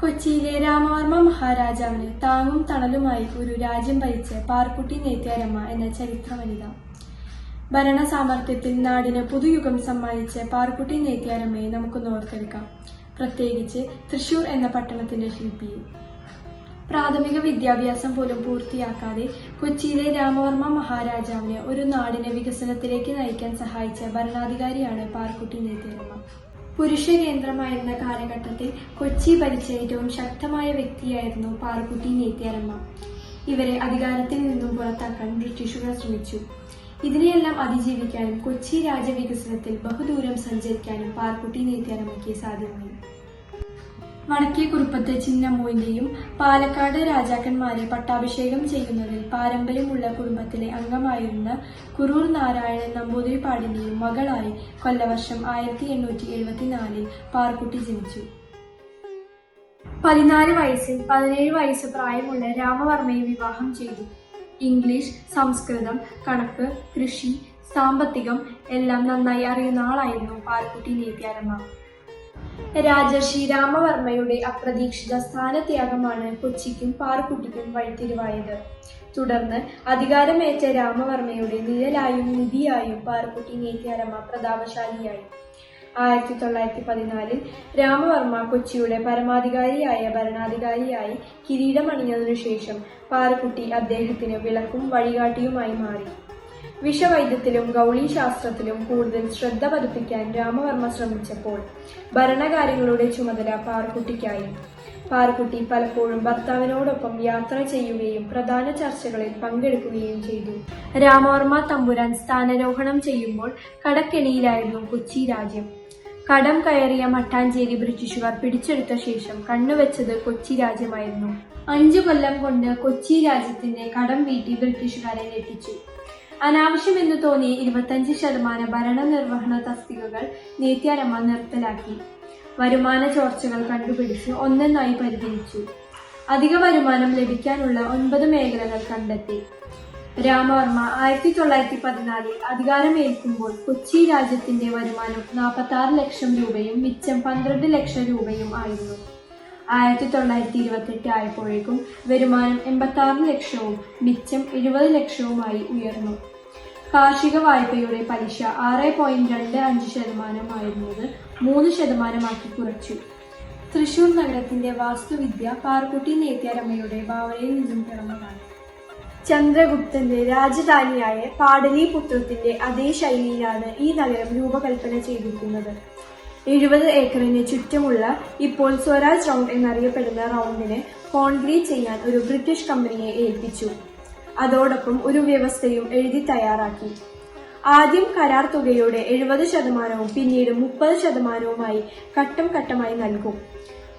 കൊച്ചിയിലെ രാമവർമ്മ മഹാരാജാവിന് താങ്ങും തണലുമായി ഒരു രാജ്യം ഭരിച്ച പാർക്കുട്ടി നേത്യാരമ്മ എന്ന ചരിത്ര വനിത. ഭരണ സാമർത്ഥ്യത്തിൽ നാടിന് പുതുയുഗം സമ്മാനിച്ച പാർക്കുട്ടി നേത്യാരമ്മയെ നമുക്കൊന്ന് ഓർത്തെടുക്കാം, പ്രത്യേകിച്ച് തൃശൂർ എന്ന പട്ടണത്തിന്റെ ശില്പിയെ. പ്രാഥമിക വിദ്യാഭ്യാസം പോലും പൂർത്തിയാക്കാതെ കൊച്ചിയിലെ രാമവർമ്മ മഹാരാജാവിനെ ഒരു നാടിനെ വികസനത്തിലേക്ക് നയിക്കാൻ സഹായിച്ച ഭരണാധികാരിയാണ് പാർക്കുട്ടി നേത്യാരമ്മ. പുരുഷ കേന്ദ്രമായിരുന്ന കാലഘട്ടത്തിൽ കൊച്ചി ഭരിച്ച ഏറ്റവും ശക്തമായ വ്യക്തിയായിരുന്നു പാർക്കുട്ടി നേത്യാരമ്മ. ഇവരെ അധികാരത്തിൽ നിന്നും പുറത്താക്കാൻ ബ്രിട്ടീഷുകാർ ശ്രമിച്ചു. ഇതിനെയെല്ലാം അതിജീവിക്കാനും കൊച്ചി രാജ്യവികസനത്തിൽ ബഹുദൂരം സഞ്ചരിക്കാനും പാർക്കുട്ടി നേത്യാരമ്മയ്ക്ക് സാധ്യമായി. വടക്കേ കുറുപ്പത്ത് ചിന്നമ്മൂവിന്റെയും പാലക്കാട് രാജാക്കന്മാരെ പട്ടാഭിഷേകം ചെയ്യുന്നതിൽ പാരമ്പര്യമുള്ള കുടുംബത്തിലെ അംഗമായിരുന്ന കുറൂർ നാരായണൻ നമ്പൂതിരിപ്പാടിന്റെയും മകളായി കൊല്ലവർഷം 1874 പാർക്കുട്ടി ജനിച്ചു. 14 വയസ്സിൽ 17 വയസ്സ് പ്രായമുള്ള രാമവർമ്മയെ വിവാഹം ചെയ്തു. ഇംഗ്ലീഷ്, സംസ്കൃതം, കണക്ക്, കൃഷി, സാമ്പത്തികം എല്ലാം നന്നായി അറിയുന്ന ആളായിരുന്നു പാർക്കുട്ടി നേത്യാരമ്മ. രാജർഷി രാമവർമ്മയുടെ അപ്രതീക്ഷിത സ്ഥാനത്യാഗമാണ് കൊച്ചിക്കും പാർക്കുട്ടിക്കും വഴിത്തിരിവായത്. തുടർന്ന് അധികാരമേറ്റ രാമവർമ്മയുടെ നിഴലായും നിധിയായും പാർക്കുട്ടി നേത്യാരമ്മ പ്രതാപശാലിയായി. 1914 രാമവർമ്മ കൊച്ചിയുടെ പരമാധികാരിയായ ഭരണാധികാരിയായി കിരീടമണിഞ്ഞതിനു ശേഷം പാർക്കുട്ടി അദ്ദേഹത്തിന് വിളക്കും വഴികാട്ടിയുമായി മാറി. വിഷവൈദ്യത്തിലും ഗൗളീശാസ്ത്രത്തിലും കൂടുതൽ ശ്രദ്ധ പതിപ്പിക്കാൻ രാമവർമ്മ ശ്രമിച്ചപ്പോൾ ഭരണകാര്യങ്ങളുടെ ചുമതല പാർക്കുട്ടിക്കായി. പാർക്കുട്ടി പലപ്പോഴും ഭർത്താവിനോടൊപ്പം യാത്ര ചെയ്യുകയും പ്രധാന ചർച്ചകളിൽ പങ്കെടുക്കുകയും ചെയ്തു. രാമവർമ്മ തമ്പുരാൻ സ്ഥാനാരോഹണം ചെയ്യുമ്പോൾ കടക്കെണിയിലായിരുന്നു കൊച്ചി രാജ്യം. കടം കയറിയ മട്ടാഞ്ചേരി ബ്രിട്ടീഷുകാർ പിടിച്ചെടുത്ത ശേഷം കണ്ണുവെച്ചത് കൊച്ചി രാജ്യമായിരുന്നു. 5 കൊല്ലം കൊണ്ട് കൊച്ചി രാജ്യത്തിന്റെ കടം വീട്ടി ബ്രിട്ടീഷുകാരെ ഞെട്ടിച്ചു. അനാവശ്യമെന്ന് തോന്നിയ 25% ഭരണനിർവഹണ തസ്തികകൾ നേത്യാരമ്മ നിർത്തലാക്കി. വരുമാന ചോർച്ചകൾ കണ്ടുപിടിച്ച് ഒന്നൊന്നായി പരിഹരിച്ചു. അധിക വരുമാനം ലഭിക്കാനുള്ള 9 മേഖലകൾ കണ്ടെത്തി. രാമവർമ്മ 1914 അധികാരമേൽക്കുമ്പോൾ കൊച്ചി രാജ്യത്തിന്റെ വരുമാനം 46 ലക്ഷം രൂപയും മിച്ചം 12 ലക്ഷം രൂപയും ആയിരുന്നു. 1928 ആയപ്പോഴേക്കും വരുമാനം 86 ലക്ഷവും മിച്ചം 70 ലക്ഷവുമായി ഉയർന്നു. കാർഷിക വായ്പയുടെ പലിശ 6.25% ആയിരുന്നത് 3% കുറച്ചു. തൃശൂർ നഗരത്തിന്റെ വാസ്തുവിദ്യ പാർക്കുട്ടി നേത്യാരമ്മയുടെ ഭാവനയിൽ നിന്നും പിറന്നതാണ്. ചന്ദ്രഗുപ്തന്റെ രാജധാനിയായ പാടലീപുത്രത്തിന്റെ അതേ ശൈലിയിലാണ് ഈ നഗരം രൂപകൽപ്പന ചെയ്തിരിക്കുന്നത്. 70 ഏക്കറിന് ചുറ്റുമുള്ള ഇപ്പോൾ സ്വരാജ് റൗണ്ട് എന്നറിയപ്പെടുന്ന റൗണ്ടിനെ കോൺക്രീറ്റ് ചെയ്യാൻ ഒരു ബ്രിട്ടീഷ് കമ്പനിയെ ഏൽപ്പിച്ചു. അതോടൊപ്പം ഒരു വ്യവസ്ഥയും എഴുതി തയ്യാറാക്കി. ആദ്യം കരാർ തുകയുടെ 70%വും പിന്നീട് 30%വുമായി ഘട്ടം ഘട്ടമായി നൽകും.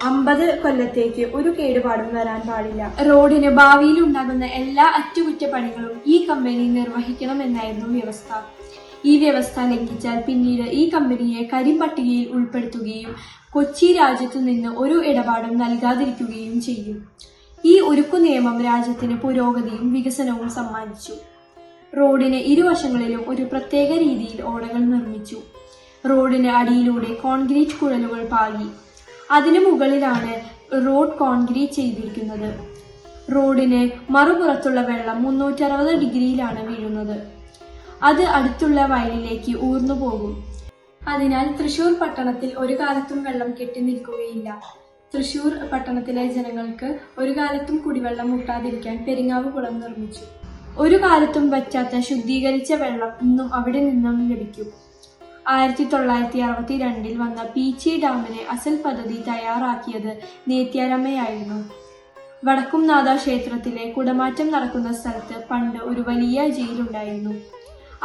50 കൊല്ലത്തേക്ക് ഒരു കേടുപാടും വരാൻ പാടില്ല. റോഡിന് ഭാവിയിൽ ഉണ്ടാകുന്ന എല്ലാ അറ്റകുറ്റപ്പണികളും ഈ കമ്പനി നിർവഹിക്കണമെന്നായിരുന്നു വ്യവസ്ഥ. ഈ വ്യവസ്ഥ ലംഘിച്ചാൽ പിന്നീട് ഈ കമ്പനിയെ കരിമ്പട്ടികയിൽ ഉൾപ്പെടുത്തുകയും കൊച്ചി രാജ്യത്തു നിന്ന് ഒരു ഇടപാടും നൽകാതിരിക്കുകയും ചെയ്യും. ഈ ഉരുക്കു നിയമം രാജ്യത്തിന് പുരോഗതിയും വികസനവും സമ്മാനിച്ചു. റോഡിന് ഇരുവശങ്ങളിലും ഒരു പ്രത്യേക രീതിയിൽ ഓടകൾ നിർമ്മിച്ചു. റോഡിന് അടിയിലൂടെ കോൺക്രീറ്റ് കുഴലുകൾ പാകി. അതിനു മുകളിലാണ് റോഡ് കോൺക്രീറ്റ് ചെയ്തിരിക്കുന്നത്. റോഡിന് മറുപുറത്തുള്ള വെള്ളം 360 ഡിഗ്രിയിലാണ് വീഴുന്നത്. അത് അടുത്തുള്ള വയലിലേക്ക് ഊർന്നു പോകും. അതിനാൽ തൃശൂർ പട്ടണത്തിൽ ഒരു കാലത്തും വെള്ളം കെട്ടി നിൽക്കുകയില്ല. തൃശൂർ പട്ടണത്തിലെ ജനങ്ങൾക്ക് ഒരു കാലത്തും കുടിവെള്ളം മുട്ടാതിരിക്കാൻ പെരിങ്ങാവ് കുളം നിർമ്മിച്ചു. ഒരു കാലത്തും വറ്റാത്ത ശുദ്ധീകരിച്ച വെള്ളം ഇന്നും അവിടെ നിന്നും ലഭിക്കും. 1962 വന്ന പീച്ചി ഡാമിന് അസൽ പദ്ധതി തയ്യാറാക്കിയത് നേത്യാരമ്മയായിരുന്നു. വടക്കുംനാഥ ക്ഷേത്രത്തിലെ കുടമാറ്റം നടക്കുന്ന സ്ഥലത്ത് പണ്ട് ഒരു വലിയ ജയിലുണ്ടായിരുന്നു.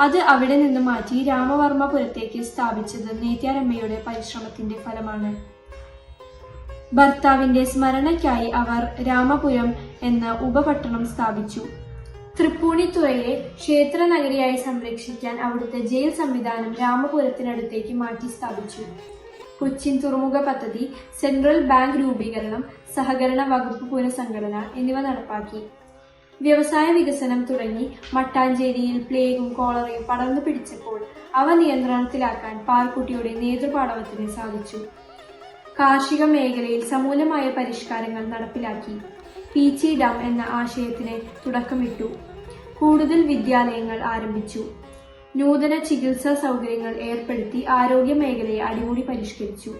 അത് അവിടെ നിന്ന് മാറ്റി രാമവർമ്മപുരത്തേക്ക് സ്ഥാപിച്ചത് നേത്യാരമ്മയുടെ പരിശ്രമത്തിന്റെ ഫലമാണ്. ഭർത്താവിന്റെ സ്മരണയ്ക്കായി അവർ രാമപുരം എന്ന ഉപപട്ടണം സ്ഥാപിച്ചു. തൃപ്പൂണിത്തുറയെ ക്ഷേത്ര നഗരിയായി സംരക്ഷിക്കാൻ അവിടുത്തെ ജയിൽ സംവിധാനം രാമപുരത്തിനടുത്തേക്ക് മാറ്റി സ്ഥാപിച്ചു. കൊച്ചിൻ തുറമുഖ പദ്ധതി, സെൻട്രൽ ബാങ്ക് രൂപീകരണം, സഹകരണ വകുപ്പ് പുനഃസംഘടന എന്നിവ നടപ്പാക്കി. വ്യവസായ വികസനം തുടങ്ങി. മട്ടാഞ്ചേരിയിൽ പ്ലേഗും കോളറയും പടർന്നു പിടിച്ചപ്പോൾ അവ നിയന്ത്രണത്തിലാക്കാൻ പാർക്കുട്ടിയുടെ നേതൃപാടവത്തിന് സാധിച്ചു. കാർഷിക മേഖലയിൽ സമൂലമായ പരിഷ്കാരങ്ങൾ നടപ്പിലാക്കി. പീച്ചി ഡാം എന്ന ആശയത്തിന് തുടക്കമിട്ടു. കൂടുതൽ വിദ്യാലയങ്ങൾ ആരംഭിച്ചു. നൂതന ചികിത്സാ സൗകര്യങ്ങൾ ഏർപ്പെടുത്തി ആരോഗ്യ മേഖലയെ അടിമുടി പരിഷ്കരിച്ചു.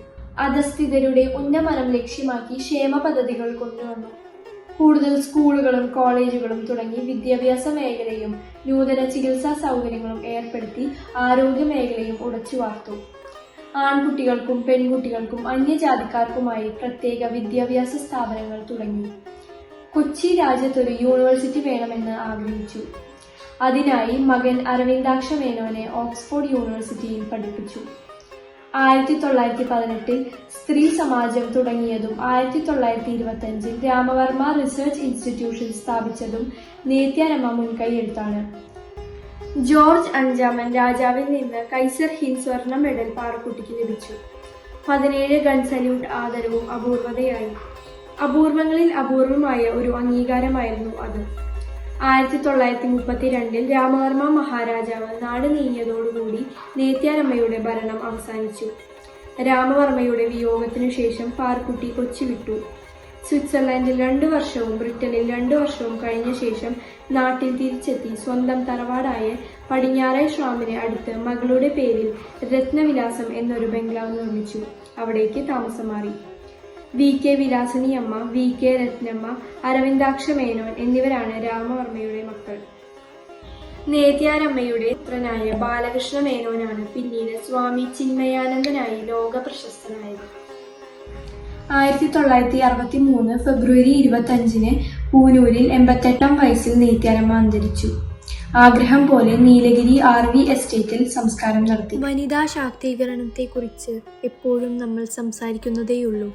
അധസ്ഥിതരുടെ ഉന്നമനം ലക്ഷ്യമാക്കി ക്ഷേമ പദ്ധതികൾ കൊണ്ടുവന്നു. കൂടുതൽ സ്കൂളുകളും കോളേജുകളും തുടങ്ങി വിദ്യാഭ്യാസ മേഖലയും നൂതന ചികിത്സാ സൗകര്യങ്ങളും ഏർപ്പെടുത്തി ആരോഗ്യ മേഖലയും ഉടച്ചുവാർത്തു. ആൺകുട്ടികൾക്കും പെൺകുട്ടികൾക്കും അന്യജാതിക്കാർക്കുമായി പ്രത്യേക വിദ്യാഭ്യാസ സ്ഥാപനങ്ങൾ തുടങ്ങി. കൊച്ചി രാജ്യത്തൊരു യൂണിവേഴ്സിറ്റി വേണമെന്ന് ആഗ്രഹിച്ചു. അതിനായി മകൻ അരവിന്ദാക്ഷ മേനോനെ ഓക്സ്ഫോർഡ് യൂണിവേഴ്സിറ്റിയിൽ പഠിപ്പിച്ചു. 1918 സ്ത്രീ സമാജം തുടങ്ങിയതും 1925 Ramavarma research institution സ്ഥാപിച്ചതും Nethyaramma മുൻകൈയെടുത്താണ്. George അഞ്ചാമൻ രാജാവിൽ നിന്ന് കൈസർ ഹിന്ദ് സ്വർണ്ണ മെഡൽ പാറുക്കുട്ടിക്ക് ലഭിച്ചു. 17 ഗൺ സല്യൂട്ട് ആദരവും അപൂർവതയായി. അപൂർവങ്ങളിൽ അപൂർവമായ ഒരു അംഗീകാരമായിരുന്നു അത്. 1932 രാമവർമ്മ മഹാരാജാവ് നാട് നീങ്ങിയതോടുകൂടി നേത്യാരമ്മയുടെ ഭരണം അവസാനിച്ചു. രാമവർമ്മയുടെ വിയോഗത്തിനു ശേഷം പാറുക്കുട്ടി കൊച്ചി വിട്ടു. സ്വിറ്റ്സർലൻഡിൽ 2 വർഷവും ബ്രിട്ടനിൽ 2 വർഷവും കഴിഞ്ഞ ശേഷം നാട്ടിൽ തിരിച്ചെത്തി സ്വന്തം തറവാടായ പടിഞ്ഞാറേ ശ്രാമിന് അടുത്ത് മകളുടെ പേരിൽ രത്നവിലാസം എന്നൊരു ബംഗ്ലാവ് നിർമ്മിച്ചു. അവിടേക്ക് താമസം മാറി. VK വിലാസിനിയമ്മ, VK രത്നമ്മ, അരവിന്ദാക്ഷ മേനോൻ എന്നിവരാണ് രാമവർമ്മയുടെ മക്കൾ. നേത്യാരമ്മയുടെ പുത്രനായ ബാലകൃഷ്ണ മേനോനാണ് പിന്നീട് സ്വാമി ചിന്മയാനന്ദനായി ലോക പ്രശസ്തനായത്. 1963 ഫെബ്രുവരി 25 പൂനൂരിൽ 88 വയസ്സിൽ നേത്യാരമ്മ അന്തരിച്ചു. ആഗ്രഹം പോലെ നീലഗിരി RV എസ്റ്റേറ്റിൽ സംസ്കാരം നടത്തി. വനിതാ ശാക്തീകരണത്തെക്കുറിച്ച് എപ്പോഴും നമ്മൾ സംസാരിക്കുന്നതേയുള്ളൂ.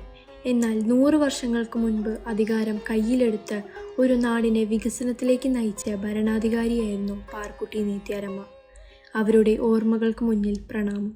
എന്നാൽ 100 വർഷങ്ങൾക്ക് മുൻപ് അധികാരം കയ്യിലെടുത്ത് ഒരു നാടിനെ വികസനത്തിലേക്ക് നയിച്ച ഭരണാധികാരിയായിരുന്നു പാറുക്കുട്ടി നേത്യാരമ്മ. അവരുടെ ഓർമ്മകൾക്ക് മുന്നിൽ പ്രണാമം.